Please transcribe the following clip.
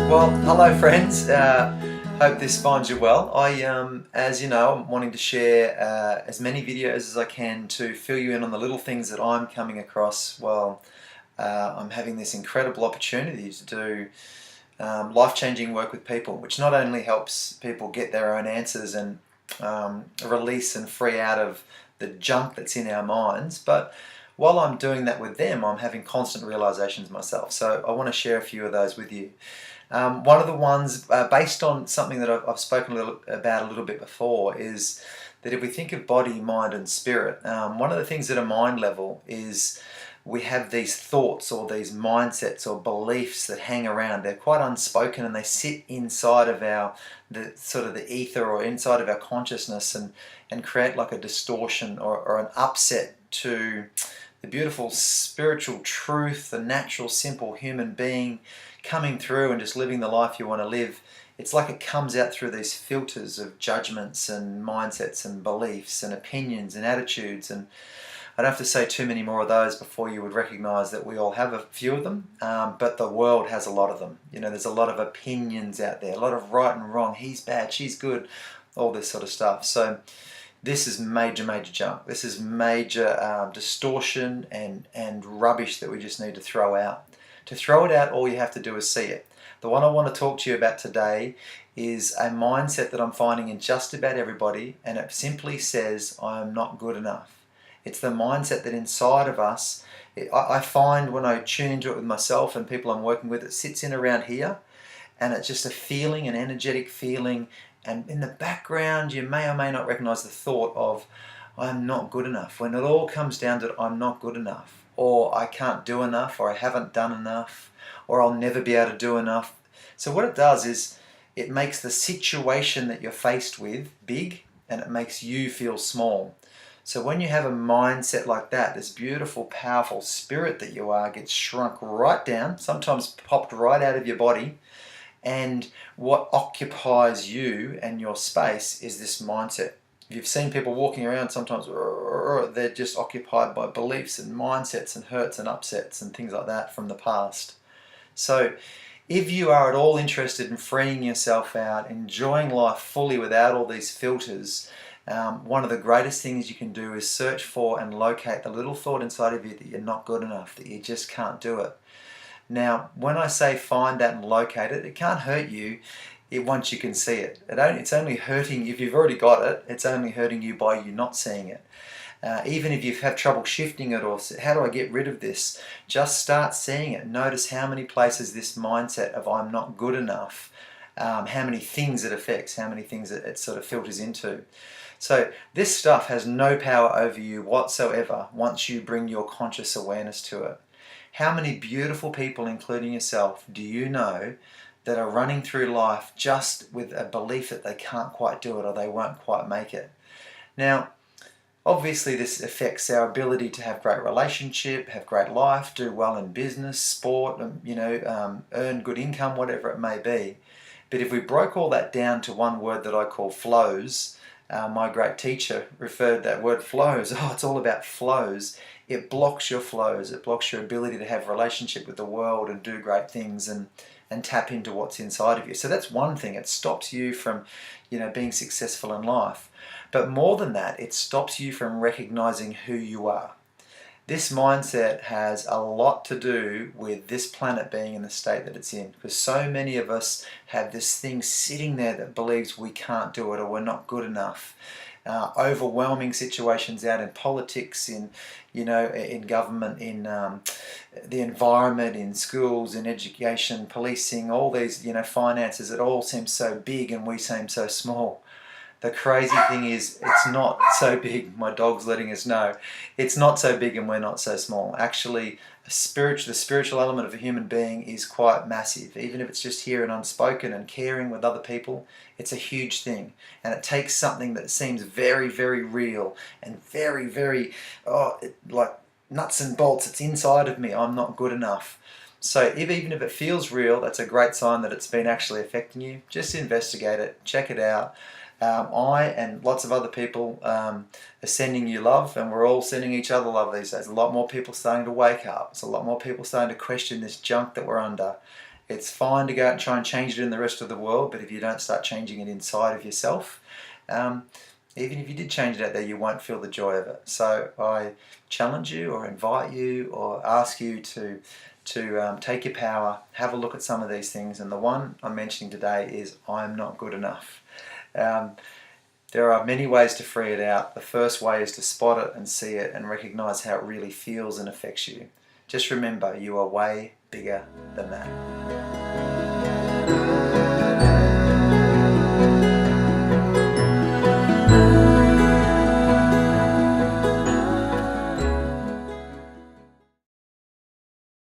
Well, hello friends. Hope this finds you well. As you know, I'm wanting to share as many videos as I can to fill you in on the little things that I'm coming across while I'm having this incredible opportunity to do life-changing work with people, which not only helps people get their own answers and release and free out of the junk that's in our minds, but while I'm doing that with them, I'm having constant realizations myself. So I want to share a few of those with you. One of the ones, based on something that I've spoken about a little bit before, is that if we think of body, mind and spirit, one of the things at a mind level is we have these thoughts or these mindsets or beliefs that hang around. They're quite unspoken and they sit inside of the ether or inside of our consciousness and create like a distortion or an upset to the beautiful spiritual truth, the natural, simple human being coming through and just living the life you want to live. It's like it comes out through these filters of judgments and mindsets and beliefs and opinions and attitudes, and I don't have to say too many more of those before you would recognize that we all have a few of them, but the world has a lot of them. You know, there's a lot of opinions out there, a lot of right and wrong, he's bad, she's good, all this sort of stuff. So this is major junk. This is major distortion and rubbish that we just need to throw out. To throw it out, all you have to do is see it. The one I want to talk to you about today is a mindset that I'm finding in just about everybody, and it simply says, I am not good enough. It's the mindset that inside of us, I find when I tune into it with myself and people I'm working with, it sits in around here, and it's just a feeling, an energetic feeling, and in the background you may or may not recognize the thought of, I'm not good enough. When it all comes down to it, I'm not good enough, or I can't do enough, or I haven't done enough, or I'll never be able to do enough. So what it does is it makes the situation that you're faced with big, and it makes you feel small. So when you have a mindset like that, this beautiful, powerful spirit that you are gets shrunk right down, sometimes popped right out of your body, and what occupies you and your space is this mindset. You've seen people walking around sometimes, they're just occupied by beliefs and mindsets and hurts and upsets and things like that from the past. So if you are at all interested in freeing yourself out, enjoying life fully without all these filters, one of the greatest things you can do is search for and locate the little thought inside of you that you're not good enough, that you just can't do it. Now, when I say find that and locate it, it can't hurt you once you can see it. It's only hurting, if you've already got it, it's only hurting you by you not seeing it. Even if you have trouble shifting it or how do I get rid of this, just start seeing it. Notice how many places this mindset of I'm not good enough, how many things it affects, how many things it sort of filters into. So this stuff has no power over you whatsoever once you bring your conscious awareness to it. How many beautiful people, including yourself, do you know that are running through life just with a belief that they can't quite do it or they won't quite make it? Now, obviously this affects our ability to have great relationship, have great life, do well in business, sport, earn good income, whatever it may be. But if we broke all that down to one word that I call flows, my great teacher referred that word flows, it's all about flows. It blocks your flows, it blocks your ability to have relationship with the world and do great things and tap into what's inside of you. So that's one thing, it stops you from being successful in life. But more than that, it stops you from recognizing who you are. This mindset has a lot to do with this planet being in the state that it's in, because so many of us have this thing sitting there that believes we can't do it or we're not good enough. Overwhelming situations out in politics, in government, in the environment, in schools, in education, policing, all these finances. It all seems so big and we seem so small. The crazy thing is, it's not so big. My dog's letting us know. It's not so big and we're not so small. Actually, the spiritual element of a human being is quite massive. Even if it's just here and unspoken and caring with other people, it's a huge thing. And it takes something that seems very, very real and very, very, like nuts and bolts. It's inside of me. I'm not good enough. So even if it feels real, that's a great sign that it's been actually affecting you. Just investigate it, check it out. I and lots of other people are sending you love, and we're all sending each other love these days. A lot more people starting to wake up. It's a lot more people starting to question this junk that we're under. It's fine to go out and try and change it in the rest of the world, but if you don't start changing it inside of yourself, even if you did change it out there, you won't feel the joy of it. So I challenge you, or invite you, or ask you to take your power, have a look at some of these things. And the one I'm mentioning today is I'm not good enough. There are many ways to free it out. The first way is to spot it and see it and recognize how it really feels and affects you. Just remember, you are way bigger than that.